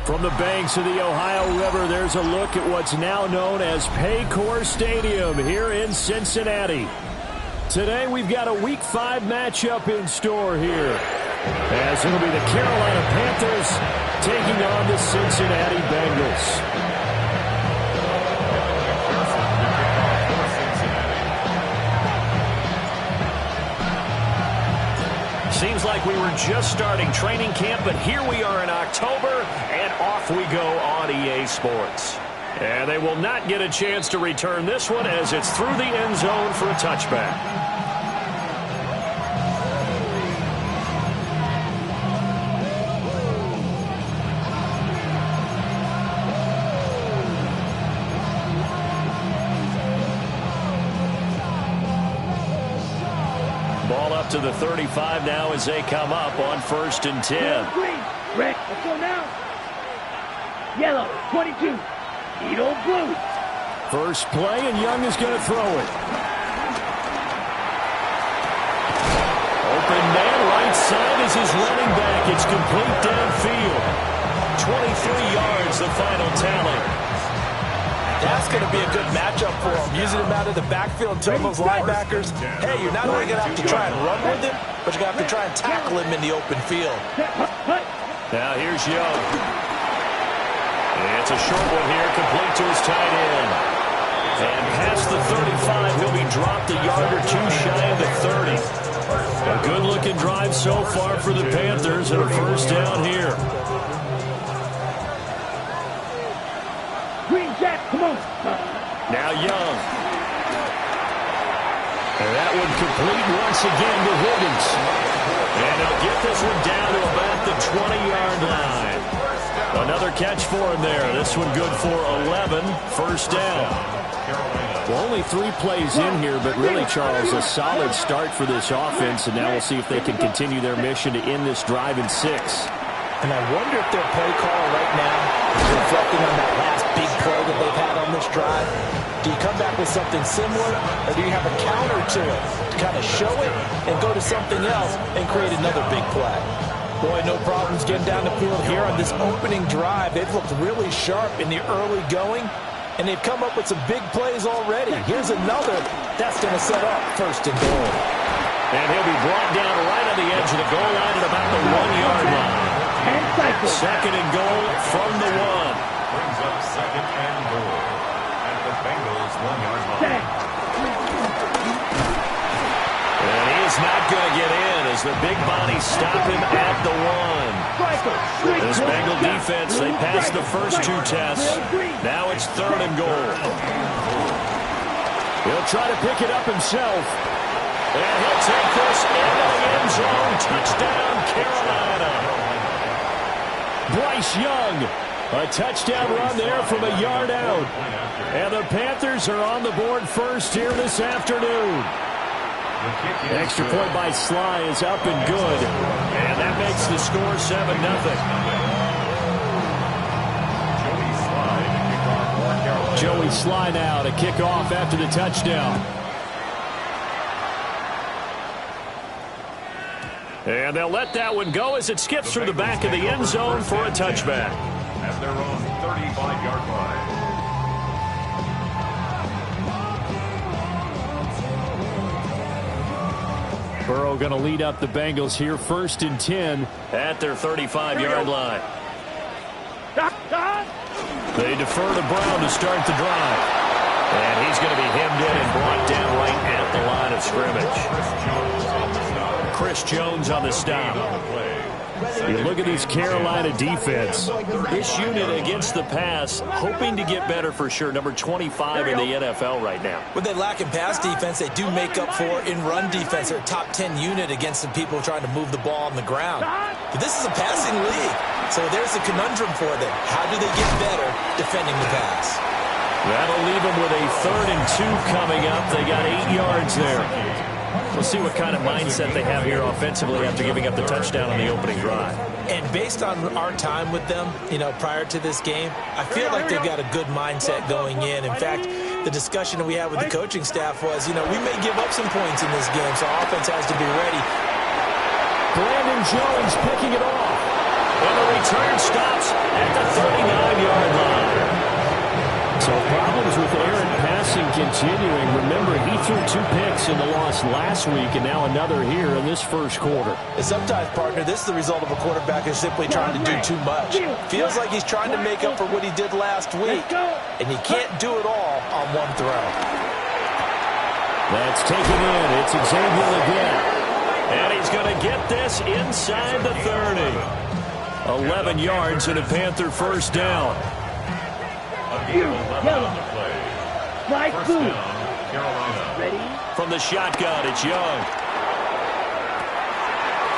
From the banks of the Ohio River, there's a look at what's now known as Paycor Stadium here in Cincinnati. Today, we've got a Week 5 matchup in store here, as it'll be the Carolina Panthers taking on the Cincinnati Bengals. Seems like we were just starting training camp, but here we are in October, and off we go on EA Sports. And they will not get a chance to return this one as it's through the end zone for a touchback. Ball up to the 35 now as they come up on 1st and 10. Green, red, let's go now. Yellow, 22. Edo blue. First play, and Young is going to throw it. Open man, right side is his running back. It's complete downfield. 23 yards, the final tally. That's going to be a good matchup for him. Using him out of the backfield to those linebackers. Hey, you're not only going to have to try and run with him, but you're going to have to try and tackle him in the open field. Now here's Young. It's a short one here, complete to his tight end. And past the 35, he'll be dropped a yard or two shy of the 30. A good-looking drive so far for the Panthers, and a first down here. Now Young. And that one complete once again to Higgins. And they'll get this one down to about the 20-yard line. Another catch for him there. This one good for 11. First down. Well, only 3 plays in here, but really, Charles, a solid start for this offense. And now we'll see if they can continue their mission to end this drive in 6. And I wonder if their play call right now is reflecting on that last big play that they've had on this drive. Do you come back with something similar, or do you have a counter to it to kind of show it and go to something else and create another big play? Boy, no problems getting down the field here on this opening drive. They've looked really sharp in the early going, and they've come up with some big plays already. Here's another that's going to set up 1st and goal. And he'll be brought down right on the edge of the goal line at about the 1-yard line. 2nd and goal from the 1. Brings up 2nd and goal at the Bengals 1-yard line. And he is not going to get in as the big bodies stop him at the 1. This Bengal defense, they passed the first 2 tests. Now it's 3rd and goal. He'll try to pick it up himself. And he'll take this into the end zone. Touchdown, Carolina. Bryce Young, a touchdown run there from a yard out. And the Panthers are on the board first here this afternoon. Extra point by Sly is up and good. And that makes the score 7-0. Joey Sly now to kick off after the touchdown. And they'll let that one go as it skips through the back of the end zone for a touchback. At their own 35-yard line. Burrow going to lead up the Bengals here, 1st and 10 at their 35-yard line. They defer to Brown to start the drive. And he's going to be hemmed in and brought down right at the line of scrimmage. Chris Jones on the stop. You look at this Carolina defense. This unit against the pass, hoping to get better for sure. Number 25 in the NFL right now. When they lack in pass defense, they do make up for in run defense. They're a top 10 unit against the people trying to move the ball on the ground. But this is a passing league, so there's a conundrum for them. How do they get better defending the pass? That'll leave them with a 3rd and 2 coming up. They got 8 yards there. We'll see what kind of mindset they have here offensively after giving up the touchdown on the opening drive. And based on our time with them, prior to this game, I feel like they've got a good mindset going in. In fact, the discussion that we had with the coaching staff was, we may give up some points in this game, so offense has to be ready. Brandon Jones picking it off. And the return stops at the continuing. Remember, he threw 2 picks in the loss last week and now another here in this first quarter. And sometimes, partner, this is the result of a quarterback who's simply trying to do too much. Feels like he's trying to make up for what he did last week, and he can't do it all on one throw. That's taken in. It's Xavier again. And he's going to get this inside the 30. 11 yards and a Panther first down. Slide through. Ready? From the shotgun, it's Young.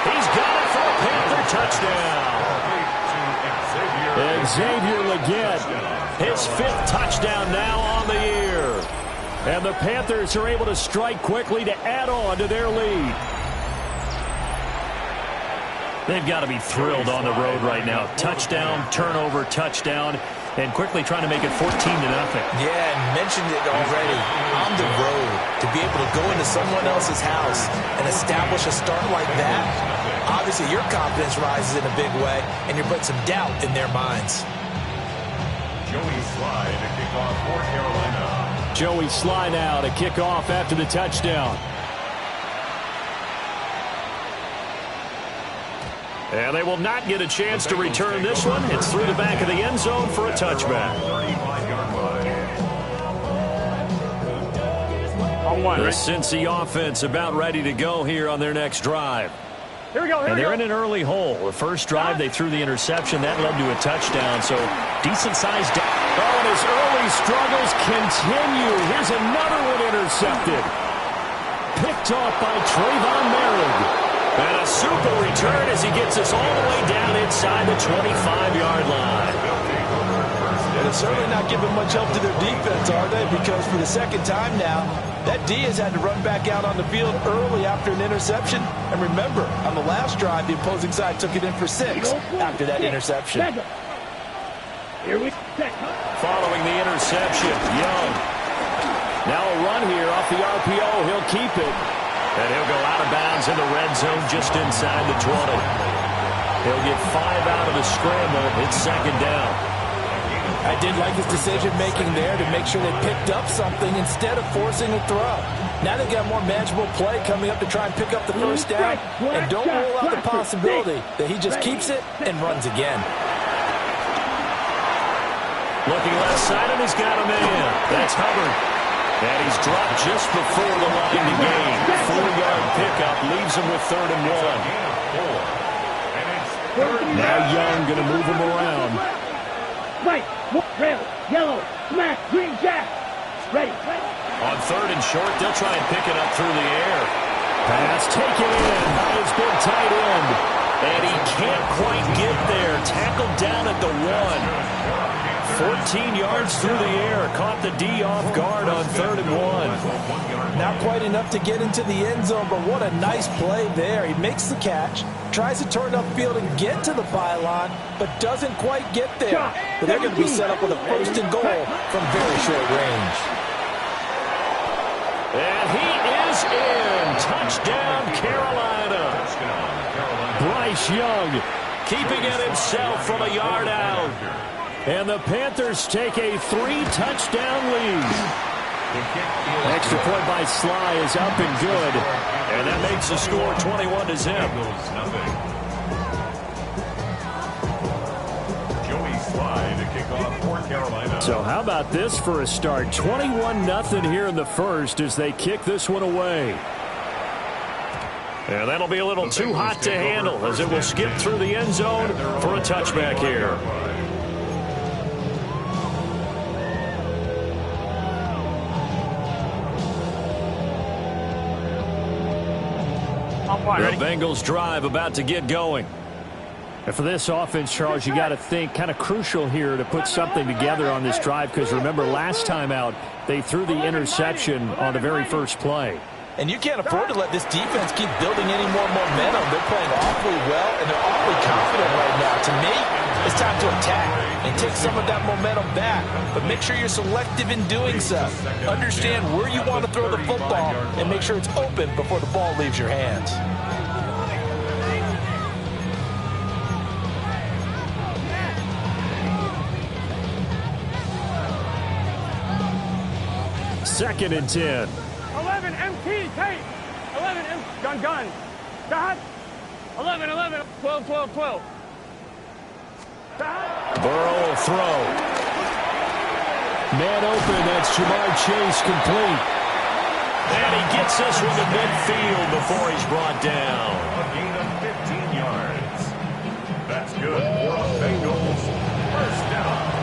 He's got it for a Panther touchdown. And Xavier Legette, his 5th touchdown now on the year. And the Panthers are able to strike quickly to add on to their lead. They've got to be thrilled on the road right now. Touchdown, turnover, touchdown, and quickly trying to make it 14-0. Yeah, and mentioned it already. On the road, to be able to go into someone else's house and establish a start like that, obviously your confidence rises in a big way, and you're putting some doubt in their minds. Joey Sly to kick off for Carolina. Joey Sly now to kick off after the touchdown. And they will not get a chance to return this one. It's through the back of the end zone for a touchback. The Cincy offense about ready to go here on their next drive. Here we go. And they're in an early hole. The first drive, they threw the interception. That led to a touchdown. So decent-sized. Oh, and his early struggles continue. Here's another one intercepted. Picked off by Trayvon Merrick. And a super return as he gets us all the way down inside the 25-yard line. And it's certainly not giving much help to their defense, are they? Because for the second time now, that D has had to run back out on the field early after an interception. And remember, on the last drive, the opposing side took it in for 6 after that interception. Here we Following the interception, Young. Now a run here off the RPO. He'll keep it. And he'll go out of bounds in the red zone just inside the 20. He'll get 5 out of the scramble. It's second down. I did like his decision-making there to make sure they picked up something instead of forcing a throw. Now they've got more manageable play coming up to try and pick up the first down. And don't rule out the possibility that he just keeps it and runs again. Looking left side, and he's got a man. That's Hubbard. And he's dropped just before the line to gain. 4-yard pickup leaves him with 3rd and 1. Now Young going to move him around. White, red, yellow, black, green, jack. Ready. On 3rd and short, they'll try and pick it up through the air. Pass taken in by his big tight end. And he can't quite get there. Tackled down at the 1. 14 yards through the air. Caught the D off guard on 3rd and 1. Not quite enough to get into the end zone, but what a nice play there. He makes the catch, tries to turn upfield and get to the pylon, but doesn't quite get there. But they're going to be set up with a 1st and goal from very short range. And he is in. Touchdown, Carolina. Bryce Young keeping it himself from a yard out. And the Panthers take a 3-touchdown lead. Extra point by Sly is up and good. And that makes the score 21-0. Joey Sly to kick off for Carolina. So how about this for a start? 21-0 here in the first as they kick this one away. And that'll be a little too hot to handle as it will skip through the end zone for a touchback here. The Bengals drive about to get going. And for this offense, Charles, you got to think kind of crucial here to put something together on this drive because remember last time out they threw the interception on the very first play. And you can't afford to let this defense keep building any more momentum. They're playing awfully well, and they're awfully confident right now. To me, it's time to attack and take some of that momentum back. But make sure you're selective in doing so. Understand where you want to throw the football and make sure it's open before the ball leaves your hands. 2nd and 10. 11 MT, tape. 11 M, gun. Dot. 11, 12. Dot. Burrow will throw. Man open, that's Jamar Chase complete. And he gets this one to midfield before he's brought down. A gain of 15 yards. That's good for the Bengals. First down.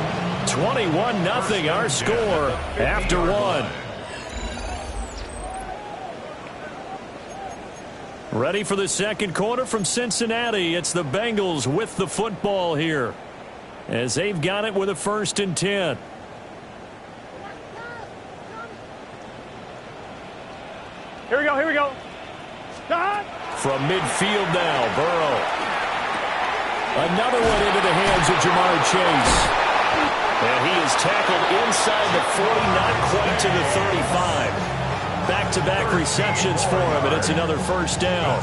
21-0 our score after one. Ready for the second quarter from Cincinnati. It's the Bengals with the football here, as they've got it with a 1st and 10. Here we go. Dot. From midfield now, Burrow. Another one into the hands of Jamar Chase. And he is tackled inside the 40, not quite to the 35. Back-to-back receptions for him, and it's another 1st down.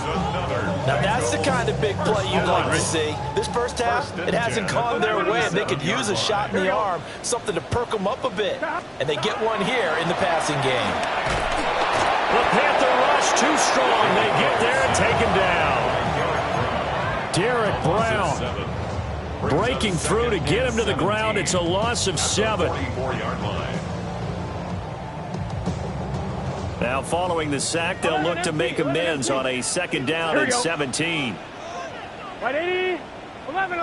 Now that's the kind of big play you'd like to see. This first half, it hasn't gone their way, and they could use a shot in the arm, something to perk them up a bit. And they get one here in the passing game. The Panther rush too strong. They get there and take him down. Derek Brown breaking through to get him to the ground. It's a loss of 7. Now following the sack, they'll look to make amends on a 2nd down and 17. Right, 80. 11.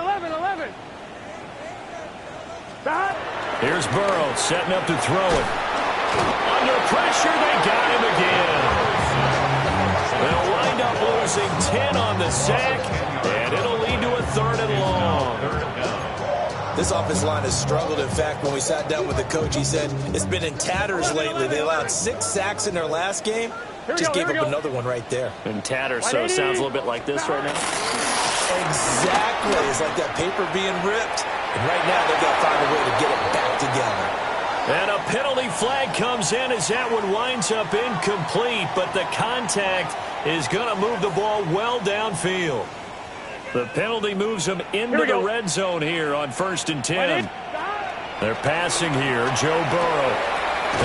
Dot. Here's Burrow setting up to throw it. Under pressure, they got him again. They'll wind up losing 10 on the sack, and it'll lead to a 3rd and long. This offensive line has struggled. In fact, when we sat down with the coach, he said it's been in tatters lately. They allowed 6 sacks in their last game. Just gave up another one right there. In tatters, so it sounds a little bit like this right now. Exactly. It's like that paper being ripped. And right now, they've got to find a way to get it back together. And a penalty flag comes in as that one winds up incomplete, but the contact is going to move the ball well downfield. The penalty moves them into the red zone here on 1st and 10. They're passing here. Joe Burrow.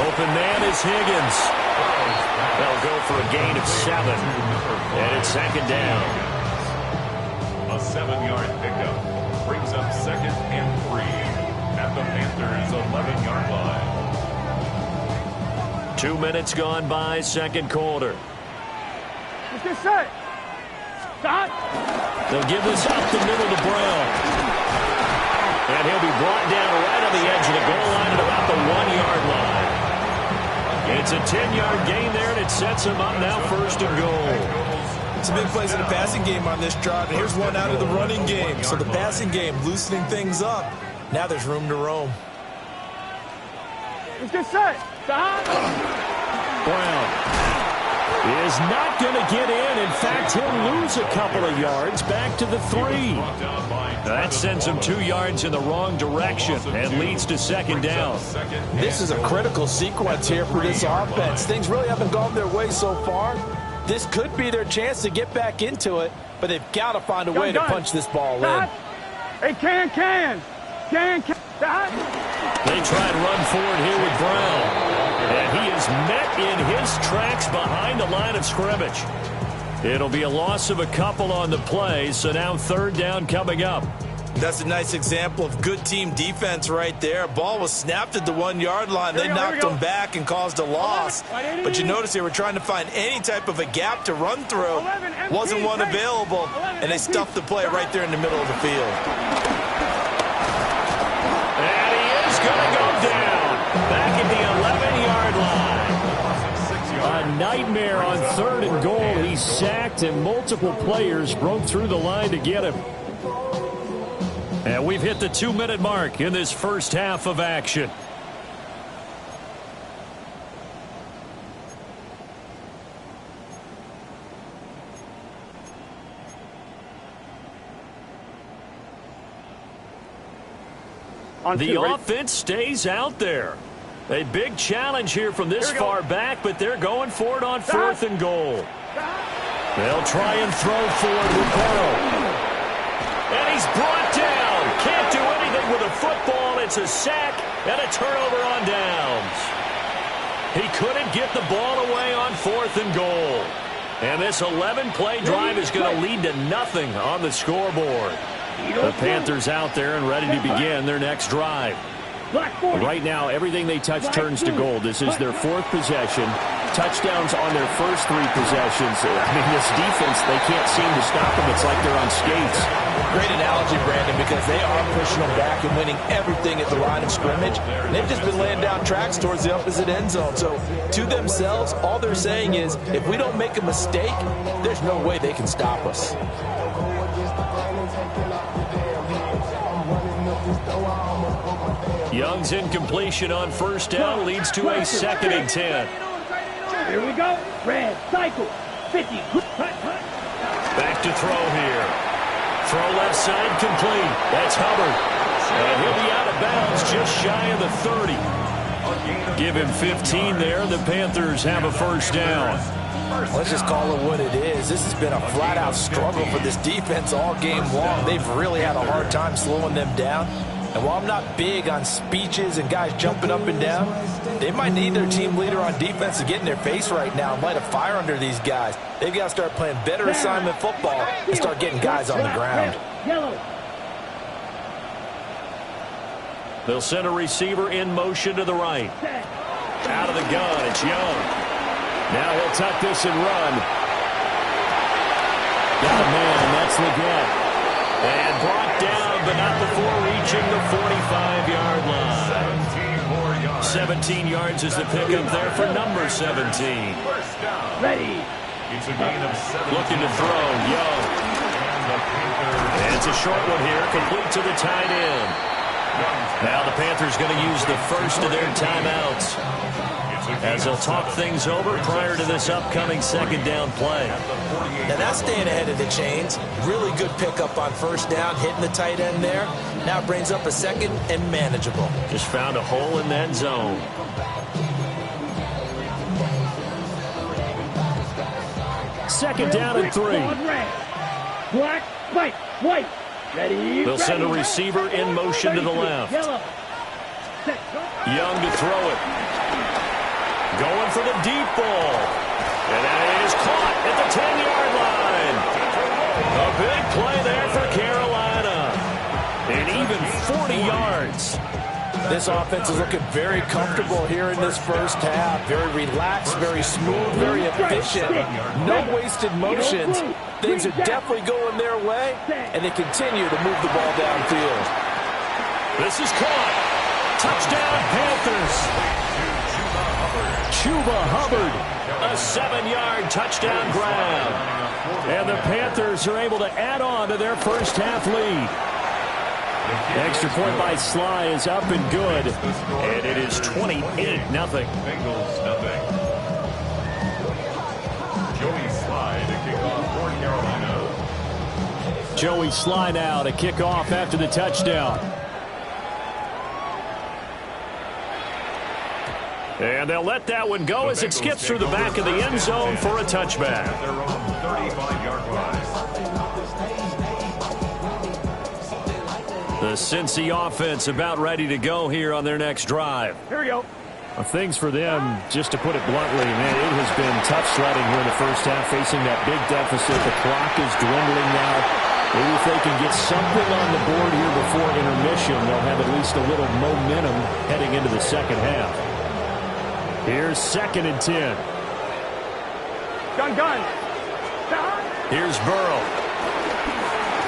Open man is Higgins. They'll go for a gain of 7. And it's 2nd down. A 7-yard pickup brings up 2nd and 3 at the Panthers' 11-yard line. 2 minutes gone by, 2nd quarter. Let's get set. Dot. They'll give this up the middle to Brown. And he'll be brought down right on the edge of the goal line at about the 1-yard line. It's a 10-yard gain there, and it sets him up now 1st and goal. Some big plays in the passing game on this drive, and here's one out of the running game. So the passing game loosening things up. Now there's room to roam. Let's get set. Dot. Brown is not going to get in. In fact, he'll lose a couple of yards back to the 3. That sends him 2 yards in the wrong direction and leads to 2nd down. This is a critical sequence here for this offense. Things really haven't gone their way so far. This could be their chance to get back into it, but they've got to find a way to punch this ball in. Hey, can. Dot. They try and run forward here with Brown. And he is met in his tracks behind the line of scrimmage. It'll be a loss of a couple on the play, so now 3rd down coming up. That's a nice example of good team defense right there. Ball was snapped at the 1-yard line. They knocked them back and caused a loss. But you notice they were trying to find any type of a gap to run through. Wasn't one available, and they stuffed the play right there in the middle of the field. And he is going to go down back at the 11-yard line. A nightmare on 3rd and goal. He's sacked, and multiple players broke through the line to get him. And we've hit the 2-minute mark in this first half of action. The offense stays out there. A big challenge here from this far back, but they're going for it on 4th and goal. They'll try and throw forward with Burrow. And he's brought down. Can't do anything with a football. It's a sack and a turnover on downs. He couldn't get the ball away on 4th and goal. And this 11-play drive is going to lead to nothing on the scoreboard. The Panthers out there and ready to begin their next drive. Right now, everything they touch turns to gold. This is their 4th possession. Touchdowns on their first 3 possessions. I mean, this defense, they can't seem to stop them. It's like they're on skates. Great analogy, Brandon, because they are pushing them back and winning everything at the line of scrimmage. They've just been laying down tracks towards the opposite end zone. So, to themselves, all they're saying is, if we don't make a mistake, there's no way they can stop us. Young's incompletion on first down leads to a 2nd and 10. Here we go. Red, cycle, 50. Back to throw here. Throw left side complete. That's Hubbard. And he'll be out of bounds just shy of the 30. Give him 15 there. The Panthers have a first down. Let's just call it what it is. This has been a flat-out struggle for this defense all game long. They've really had a hard time slowing them down. And while I'm not big on speeches and guys jumping up and down, they might need their team leader on defense to get in their face right now and light a fire under these guys. They've got to start playing better assignment football and start getting guys on the ground. They'll send a receiver in motion to the right. Out of the gun, it's Young. Now he'll tuck this and run. Got a man, that's Leggett. And brought down, but not before reaching the 45-yard line. 17 yards is the pickup there for number 17. Ready. It's a gain of 7. Looking to throw, Young. And it's a short one here, complete to the tight end. Now the Panthers going to use the first of their timeouts as they'll talk things over prior to this upcoming 2nd down play. Now that's staying ahead of the chains. Really good pickup on first down, hitting the tight end there. Now it brings up a 2nd and manageable. Just found a hole in that zone. Second down and 3. Black, white, white. Ready. They'll send a receiver in motion to the left. Young to throw it. Going for the deep ball. And that is caught at the 10-yard line. A big play there for Carolina. And even 40 yards. This offense is looking very comfortable here in this first half. Very relaxed, very smooth, very efficient. No wasted motions. Things are definitely going their way, and they continue to move the ball downfield. This is caught. Touchdown, Panthers. Chuba Hubbard, a 7-yard touchdown grab. And the Panthers are able to add on to their first half lead. The extra point by Sly is up and good. And it is 28-0. Bengals nothing. Joey Sly to kick off for Carolina. Joey Sly now to kick off after the touchdown. And they'll let that one go as it skips through the back of the end zone for a touchback. Their own 35-yard line. The Cincy offense about ready to go here on their next drive. Here we go. Well, things for them, just to put it bluntly, man, it has been tough sledding here in the first half, facing that big deficit. The clock is dwindling now. Maybe if they can get something on the board here before intermission, they'll have at least a little momentum heading into the second half. Here's 2nd and 10. Gun. Here's Burrow.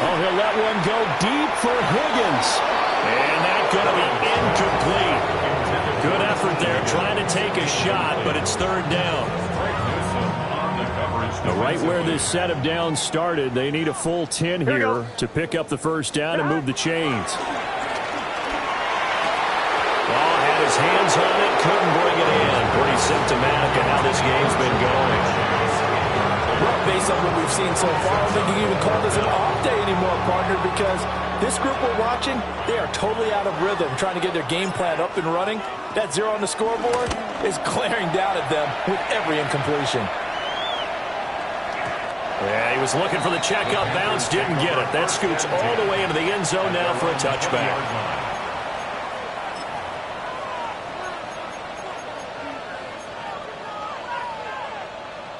Oh, he'll let one go deep for Higgins. And that's going to be incomplete. Good effort there, trying to take a shot, but it's 3rd down. Right where this set of downs started, they need a full 10 here to pick up the first down and move the chains. Oh, had his hands on it, couldn't bring it in. Pretty symptomatic of how this game's been going. Well, based on what we've seen so far, I don't think you can even call this an off day anymore, partner, because this group we're watching, they are totally out of rhythm, trying to get their game plan up and running. That 0 on the scoreboard is glaring down at them with every incompletion. Yeah, he was looking for the check-up bounce, didn't get it. That scoots all the way into the end zone now for a touchback.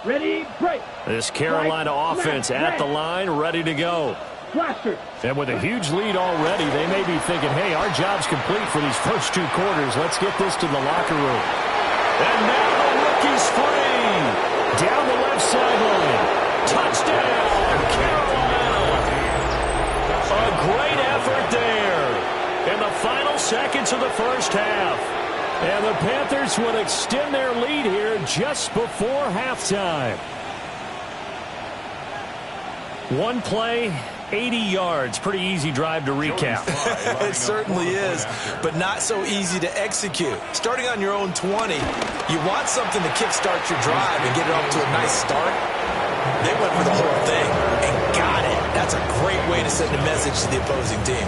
Ready, break. This Carolina offense at the line, ready to go. Blaster. And with a huge lead already, they may be thinking, hey, our job's complete for these first 2 quarters. Let's get this to the locker room. And now the rookie's free. Down the left sideline. Touchdown, Carolina. A great effort there in the final seconds of the first half. And the Panthers would extend their lead here just before halftime. One play, 80 yards. Pretty easy drive to recap. It certainly is, but not so easy to execute. Starting on your own 20, you want something to kickstart your drive and get it off to a nice start. They went for the whole thing and got it. That's a great way to send a message to the opposing team.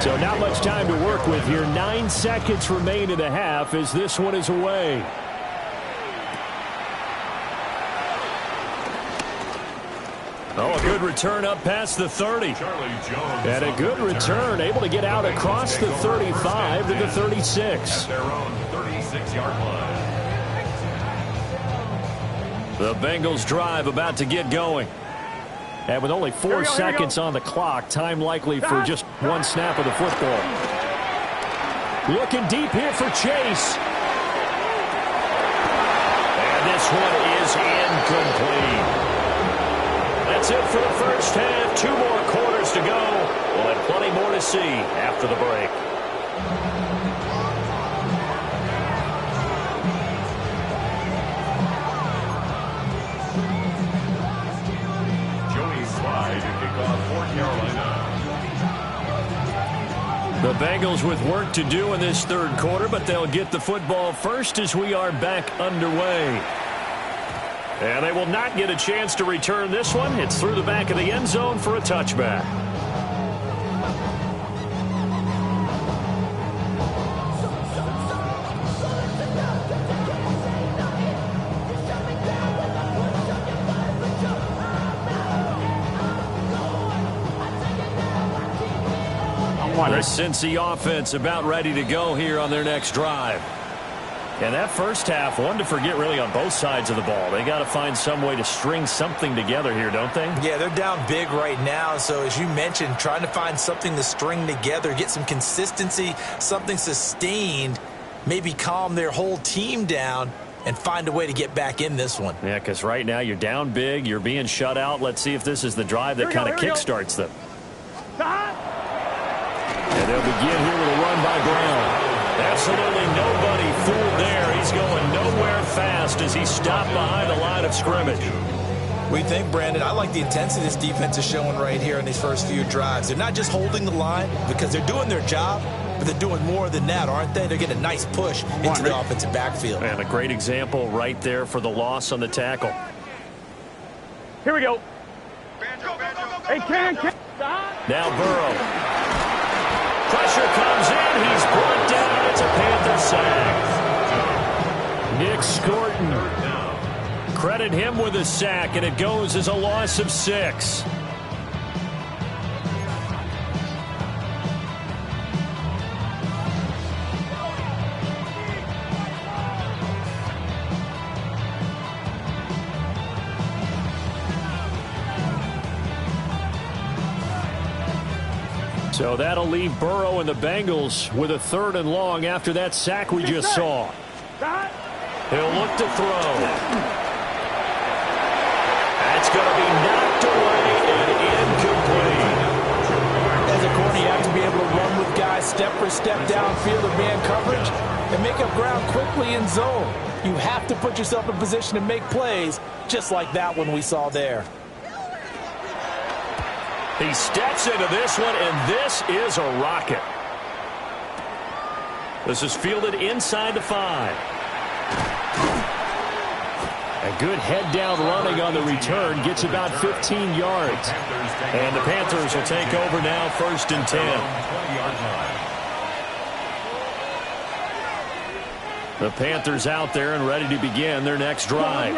So not much time to work with here. 9 seconds remain in the half as this one is away. Oh, a good return up past the 30. And a good return, able to get out across the 35 to the 36. At their own 36-yard line. The Bengals drive about to get going. And with only 4 seconds on the clock, time likely for just 1 snap of the football. Looking deep here for Chase. And this one is incomplete. That's it for the first half. 2 more quarters to go. We'll have plenty more to see after the break. The Bengals with work to do in this 3rd quarter, but they'll get the football first as we are back underway. And they will not get a chance to return this one. It's through the back of the end zone for a touchback. The Cincy offense about ready to go here on their next drive. And that first half, one to forget really on both sides of the ball. They got to find some way to string something together here, don't they? Yeah, they're down big right now. So as you mentioned, trying to find something to string together, get some consistency, something sustained, maybe calm their whole team down and find a way to get back in this one. Yeah, because right now you're down big, you're being shut out. Let's see if this is the drive that kind of kickstarts them. And they'll begin here with a run by Brown. Absolutely nobody fooled there. He's going nowhere fast as he stopped behind the line of scrimmage. We think, Brandon, I like the intensity this defense is showing right here in these first few drives. They're not just holding the line because they're doing their job, but they're doing more than that, aren't they? They're getting a nice push into the offensive backfield. And a great example right there for the loss on the tackle. Here we go. Hey, Ken. Now Burrow. Pressure comes in. He's brought down. It's a Panther sack. Nick Scorton. Credit him with a sack, and it goes as a loss of 6. So that'll leave Burrow and the Bengals with a 3rd and long after that sack we just saw. He'll look to throw. That's going to be knocked away and incomplete. As a corner, you have to be able to run with guys step for step downfield of man coverage and make up ground quickly in zone. You have to put yourself in position to make plays just like that one we saw there. He steps into this one, and this is a rocket. This is fielded inside the 5. A good head-down running on the return. Gets about 15 yards. And the Panthers will take over now, 1st and 10. The Panthers out there and ready to begin their next drive.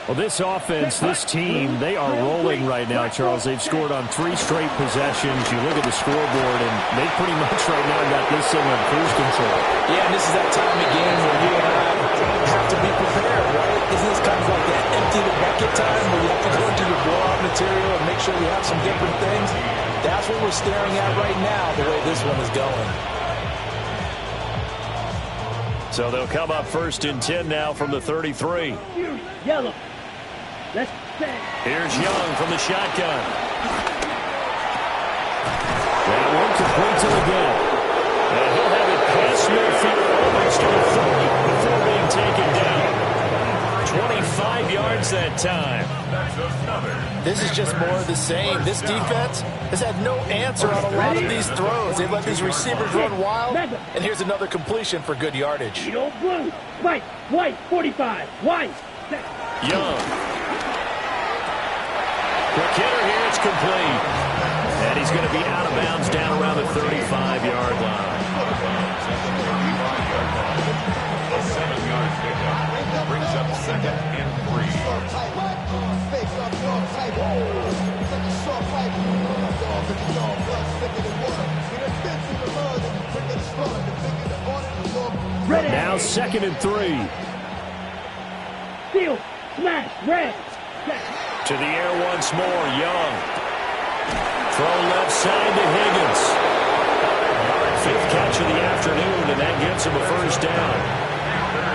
Well, this offense, this team, they are rolling right now, Charles. They've scored on 3 straight possessions. You look at the scoreboard, and they pretty much right now got this thing on cruise control. Yeah, and this is that time of game where you and I have to be prepared, right? Isn't this kind of like that empty the bucket time where you have to go into your blowout material and make sure you have some different things? That's what we're staring at right now, the way this one is going. So they'll come up 1st and 10 now from the 33. Yellow. Let's set. Here's Young from the shotgun. That one complete to the gap. And he'll have it past midfield almost to the 30 before being taken down. 25 yards that time. This is just more of the same. This defense has had no answer on a lot of these throws. They let these receivers run wild, and here's another completion for good yardage. Blue, white, 45, white. Young. Quick hitter here, it's complete. And he's going to be out of bounds down around the 35-yard line. A 7-yard pickup brings up 2nd and 3. Ready. Now 2nd and 3. Steal, smash, red. To the air once more, Young. Throw left side to Higgins. 5th catch of the afternoon, and that gets him a 1st down.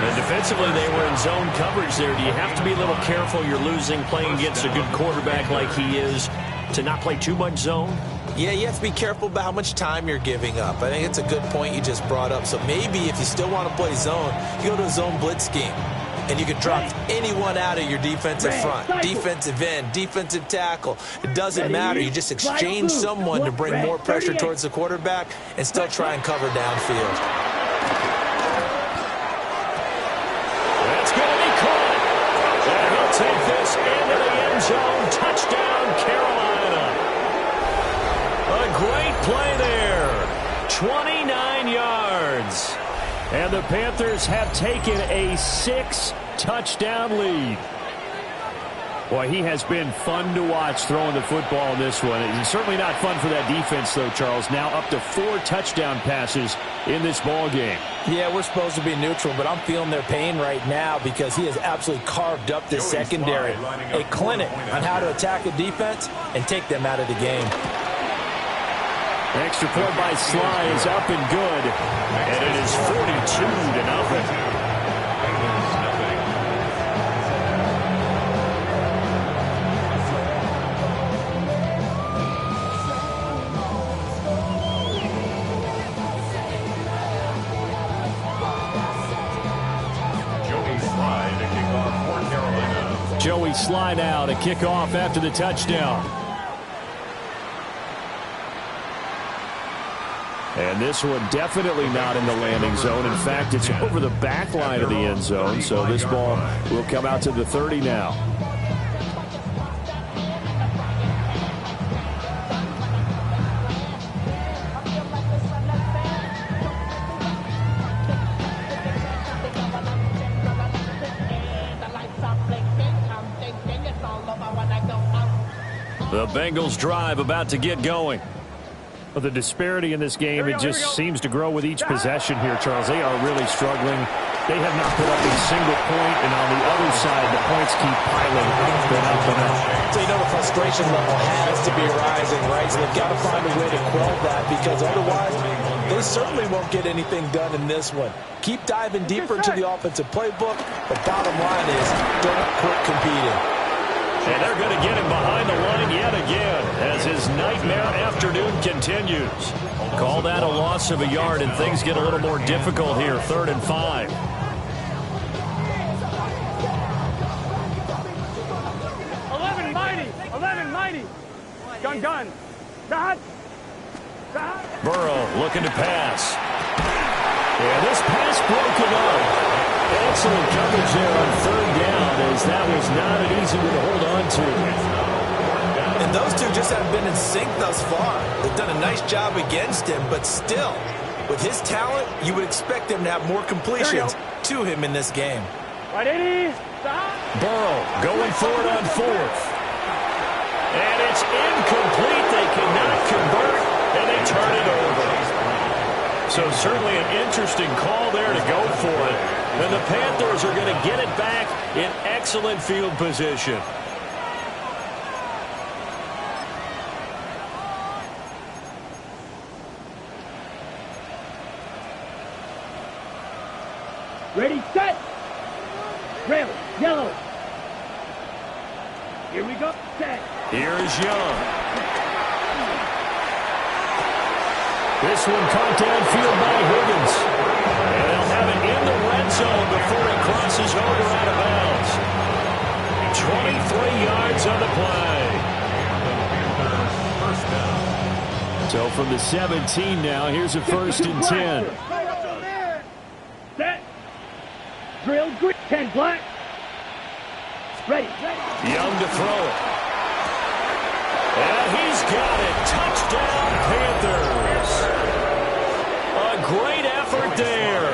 And defensively, they were in zone coverage there. Do you have to be a little careful? You're losing playing against a good quarterback like he is to not play too much zone? Yeah, you have to be careful about how much time you're giving up. I think it's a good point you just brought up. So maybe if you still want to play zone, you go to a zone blitz scheme. And you can drop anyone out of your defensive front, defensive end, defensive tackle. It doesn't matter. You just exchange someone to bring more pressure towards the quarterback and still try and cover downfield. That's going to be caught. And he'll take this into the end zone. Touchdown, Carolina. A great play there. 29 yards. And the Panthers have taken a 6-touchdown lead. Boy, he has been fun to watch throwing the football in this one. It's certainly not fun for that defense, though, Charles. Now up to 4 touchdown passes in this ball game. Yeah, we're supposed to be neutral, but I'm feeling their pain right now because he has absolutely carved up this secondary. A clinic on how to attack a defense and take them out of the game. Extra point by Sly is up and good. And it is 42-0. Joey Sly now to kick off after the touchdown. And this one definitely not in the landing zone. In fact, it's over the back line of the end zone. So this ball will come out to the 30 now. The Bengals drive about to get going. Well, the disparity in this game, it just seems to grow with each possession here, Charles. They are really struggling. They have not put up a single point, and on the other side, the points keep piling up and up and up. So, you know, the frustration level has to be rising, right? So they've got to find a way to quell that because otherwise they certainly won't get anything done in this one. Keep diving deeper into the offensive playbook. The bottom line is don't quit competing. And they're going to get him behind the line yet again as his nightmare afternoon continues. Call that a loss of a yard, and things get a little more difficult here, 3rd and 5. 11 mighty. Gun. Dot. Burrow looking to pass. And this pass broken up. Excellent coverage there on 3rd down, as that was not an easy one to hold on to. And those two just haven't been in sync thus far. They've done a nice job against him, but still, with his talent, you would expect him to have more completions to him in this game. Right, 80. Stop. Burrow going for it on fourth. And it's incomplete. They cannot convert, and they turn it over. So certainly an interesting call there to go for it. And the Panthers are going to get it back in excellent field position. Ready, set. Rail, yellow. Here we go, set. Here's Young. This one caught downfield by Higgins. And they'll have it in the red zone before he crosses over out of bounds. 23 yards on the play. First down. So from the 17 now, here's a first and 10. Set. Drill, green, 10 black. Ready, ready. Young to throw it. And he's got it. Touchdown, Panthers. A great effort there.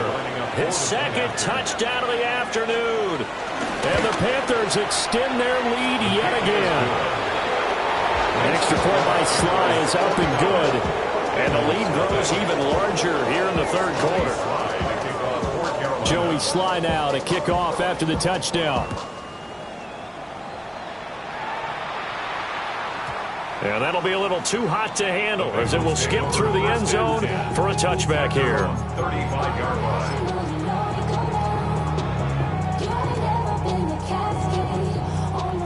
His second touchdown of the afternoon. And the Panthers extend their lead yet again. An extra point by Sly is up and good. And the lead grows even larger here in the third quarter. Joey Sly now to kick off after the touchdown. And that'll be a little too hot to handle as it will skip through the end zone for a touchback here. 35-yard line.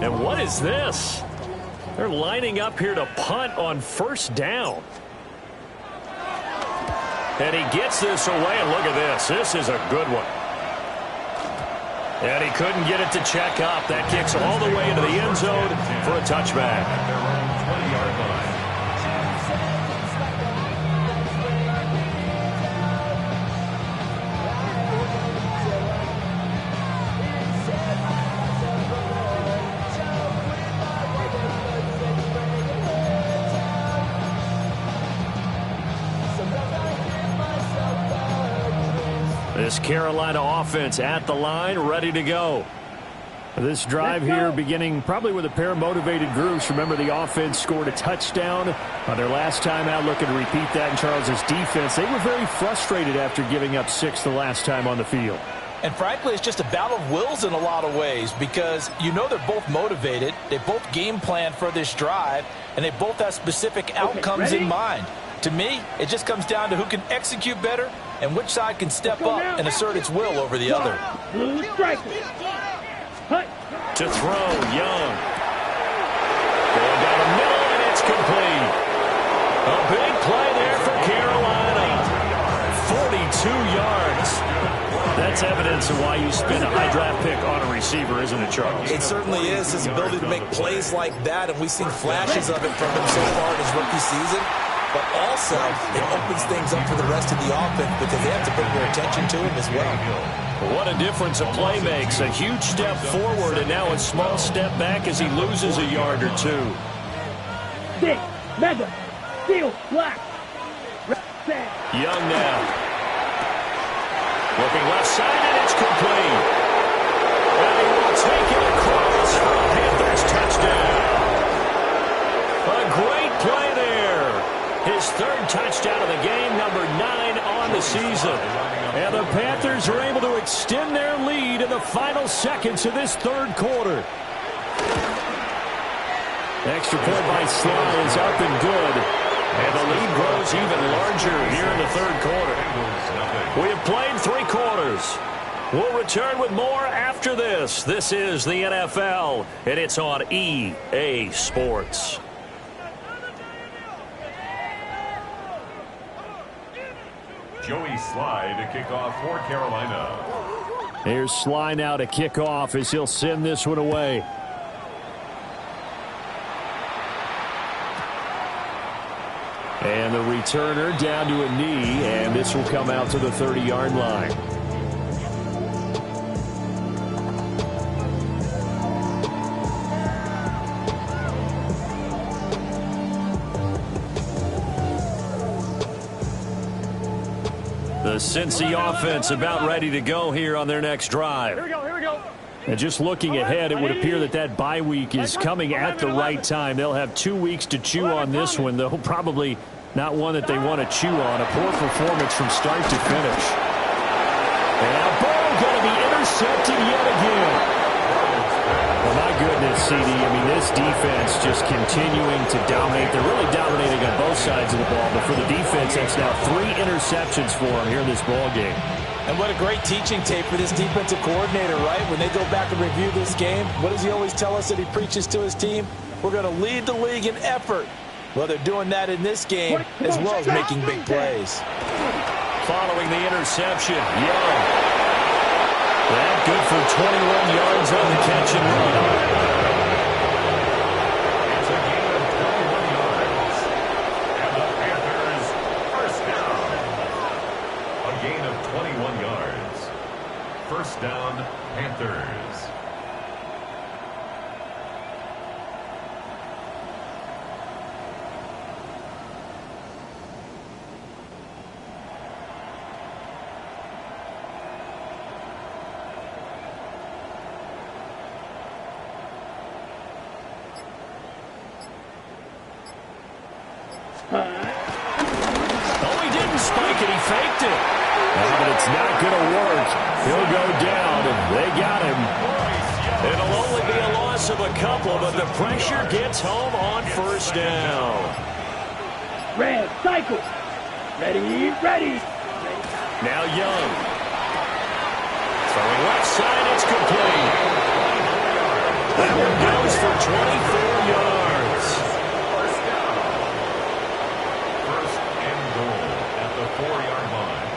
And what is this? They're lining up here to punt on first down. And he gets this away, and look at this. This is a good one. And he couldn't get it to check up. That kicks all the way into the end zone for a touchback. Their own 20-yard line. This Carolina offense at the line, ready to go. This drive here beginning probably with a pair of motivated groups. Remember, the offense scored a touchdown on their last time out, looking to repeat that in Charles's defense. They were very frustrated after giving up 6 the last time on the field. And frankly, it's just a battle of wills in a lot of ways because you know they're both motivated. They both game plan for this drive, and they both have specific outcomes in mind. To me, it just comes down to who can execute better and which side can step up and assert its will over the other. Blue striker. Hut. To throw, Young. Going down the middle, and it's complete. A big play there for Carolina. 42 yards. That's evidence of why you spend a high draft pick on a receiver, isn't it, Charles? It certainly is. His ability to make plays like that, and we've seen flashes of it from him so far in his rookie season. But also, it opens things up for the rest of the offense because they have to bring their attention to him as well. What a difference a play makes. A huge step forward and now a small step back as he loses a yard or two. Dick, mega, steel, black. Set. Young now. Looking left side, and it's complete. And he will take it across for a Panthers touchdown. A great play there. His third touchdown of the game, number 9 on the season. And the Panthers are able to extend their lead in the final seconds of this third quarter. Extra point by Sly is up and good. And the lead grows even larger here in the third quarter. We have played 3 quarters. We'll return with more after this. This is the NFL, and it's on EA Sports. Joey Sly to kick off for Carolina. Here's Sly now to kick off as he'll send this one away. And the returner down to a knee, and this will come out to the 30-yard line. The Cincy offense about ready to go here on their next drive. Here we go, here we go. And just looking ahead, it would appear that that bye week is coming at the right time. They'll have 2 weeks to chew on this one, though probably not one that they want to chew on. A poor performance from start to finish. And now ball going to be intercepted yet again. Well, my goodness, CD, I mean, this defense just continuing to dominate. They're really dominating on both sides of the ball, but for the defense, that's now 3 interceptions for them here in this ball game. And what a great teaching tape for this defensive coordinator, right? When they go back and review this game, what does he always tell us that he preaches to his team? We're going to lead the league in effort. Well, they're doing that in this game as well as making big plays. Following the interception, Young. That good for 21 yards on the catch and run. It's a gain of 21 yards. And the Panthers first down. A gain of 21 yards. First down, Panthers. Oh, he didn't spike it. He faked it. But it's not going to work. He'll go down, and they got him. It'll only be a loss of a couple, but the pressure gets home on first down. Red, cycle. Ready, ready. Now Young. Throwing left side, it's complete. That one goes for 24 yards. First down. First and goal at the 4-yard line.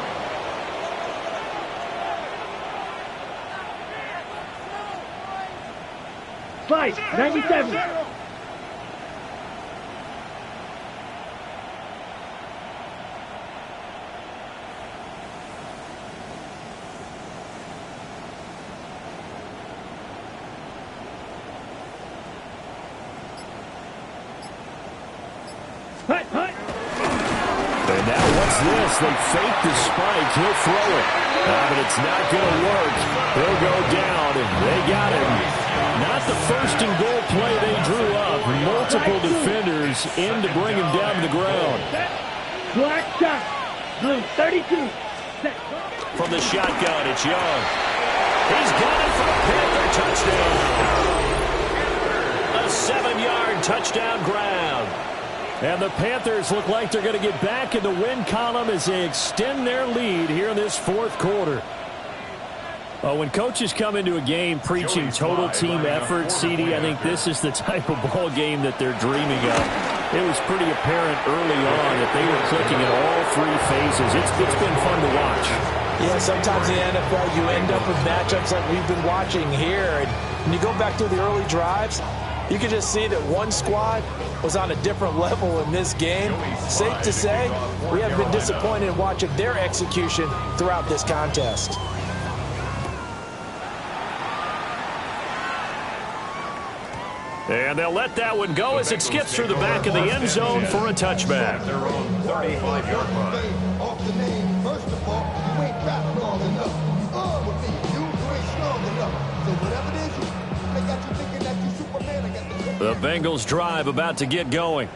Slide, 97. Hut, hut. And now what's this? They fake the spike. He'll throw it. But it's not going to work. He'll go down, and they got him. Not the first and goal play they drew up. Multiple defenders in to bring him down to the ground. Black shot. Blue, 32. Set. From the shotgun, it's Young. He's got it for a Panther touchdown. A 7-yard touchdown grab. And the Panthers look like they're going to get back in the win column as they extend their lead here in this fourth quarter. When coaches come into a game preaching total team effort, CD, I think this is the type of ball game that they're dreaming of. It was pretty apparent early on that they were clicking in all 3 phases. It's been fun to watch. Yeah, sometimes in the NFL you end up with matchups like we've been watching here. And when you go back through the early drives, you can just see that one squad was on a different level in this game. Safe to say, we have been disappointed in watching their execution throughout this contest. And they'll let that one go as it skips through the back of the end zone for a touchback. Their own 35-yard line. Off the name, first of all, you ain't rapping long enough. With me, you ain't strong enough. So whatever it is, I got you thinking that you Superman. I got The Bengals drive about to get going.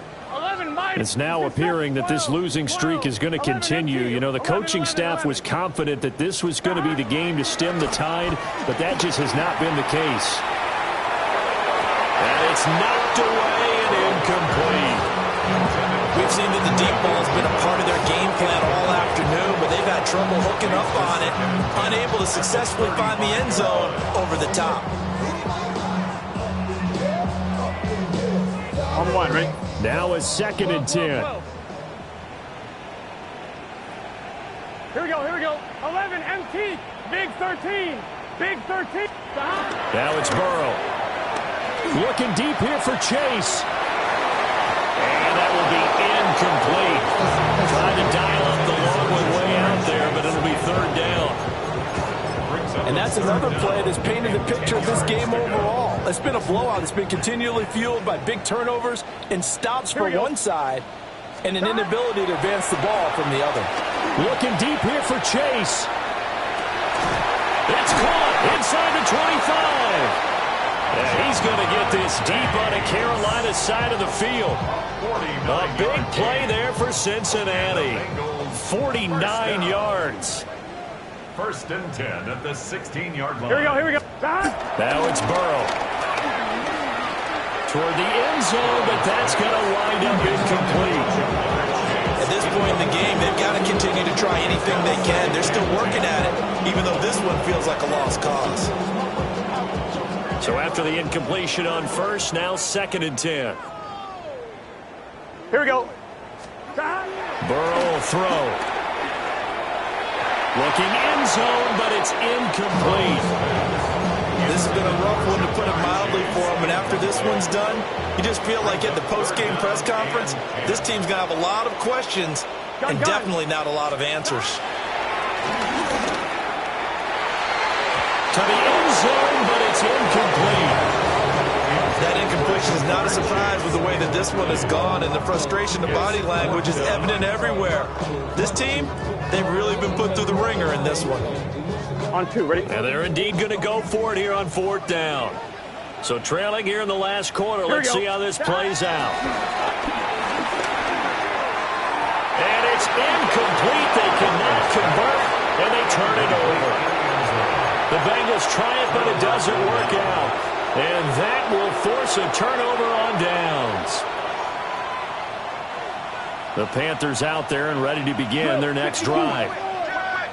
It's now appearing that this losing streak is going to continue. You know, the coaching staff was confident that this was going to be the game to stem the tide, but that just has not been the case. And it's knocked away and incomplete. We've seen that the deep ball has been a part of their game plan all afternoon, but they've had trouble hooking up on it, unable to successfully find the end zone over the top. On one, right? Now a 2nd and 10. Here we go, here we go. 11, MT, big 13, big 13. Now it's Burrow. Looking deep here for Chase. And that will be incomplete. Trying to dial up the long one way out there, but it'll be 3rd down. And that's another play that's painted the picture of this game overall. It's been a blowout. It's been continually fueled by big turnovers and stops for one side and an inability to advance the ball from the other. Looking deep here for Chase. It's caught inside the 25. Yeah, he's going to get this deep on the Carolina side of the field. A big play there for Cincinnati. 49 yards. First and 10 at the 16-yard line. Here we go. Now it's Burrow. Toward the end zone, but that's going to wind up incomplete. At this point in the game, they've got to continue to try anything they can. They're still working at it, even though this one feels like a lost cause. So after the incompletion on first, now 2nd and 10. Here we go. Burrow will throw. Looking end zone, but it's incomplete. This has been a rough one, to put it mildly, for him. And after this one's done, you just feel like at the post-game press conference, this team's going to have a lot of questions and definitely not a lot of answers. To the end zone, but it's incomplete. That incompletion is not a surprise with the way that this one has gone, and the frustration, the body language is evident everywhere. This team, they've really been put through the ringer in this one. On 2, ready? And they're indeed going to go for it here on 4th down. So trailing here in the last quarter. Let's see how this plays out. And it's incomplete. They cannot convert, and they turn it over. The Bengals try it, but it doesn't work out. And that will force a turnover on downs. The Panthers out there and ready to begin their next drive.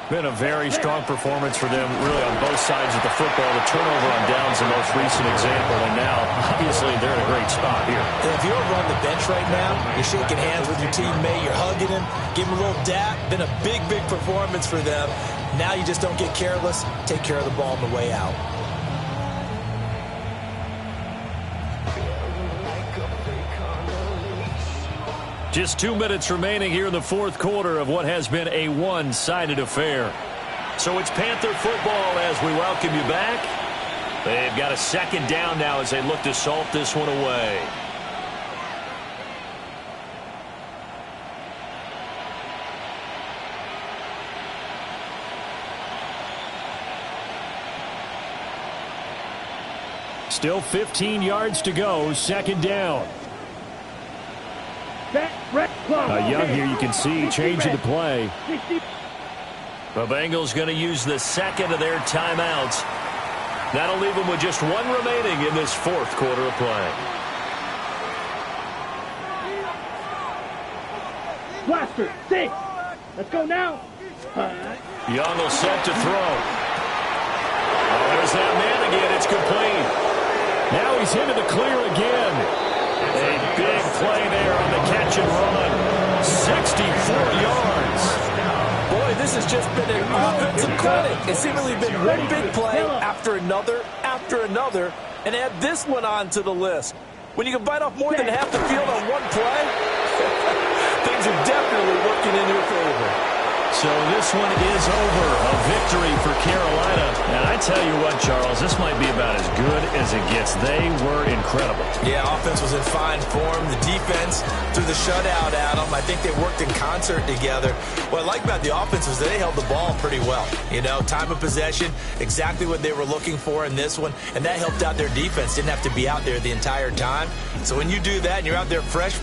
Been a very strong performance for them, really, on both sides of the football. The turnover on downs, the most recent example, and now, obviously, they're in a great spot here. And if you're on the bench right now, you're shaking hands with your teammate, you're hugging him, give him a little dap. Been a big, big performance for them. Now you just don't get careless. Take care of the ball on the way out. Just 2 minutes remaining here in the 4th quarter of what has been a one-sided affair. So it's Panther football as we welcome you back. They've got a 2nd down now as they look to salt this one away. Still 15 yards to go, 2nd down. Young here, you can see, changing the play. The Bengals going to use the 2nd of their timeouts. That'll leave them with just 1 remaining in this 4th quarter of play. Blaster, 6. Let's go now. Young will set to throw. Oh, there's that man again. It's complete. Now he's into the clear again. A big play there on the catch and run. 64 yards. Boy, this has just been an offensive clinic. It's seemingly been one big play after another, and add this one on to the list. When you can bite off more than half the field on one play, things are definitely working in your favor. So this one is over. A victory for Carolina. And I tell you what, Charles, this might be about as good as it gets. They were incredible. Yeah, offense was in fine form. The defense threw the shutout at them. I think they worked in concert together. What I like about the offense was they held the ball pretty well. You know, time of possession, exactly what they were looking for in this one. And that helped out their defense. Didn't have to be out there the entire time. So when you do that and you're out there fresh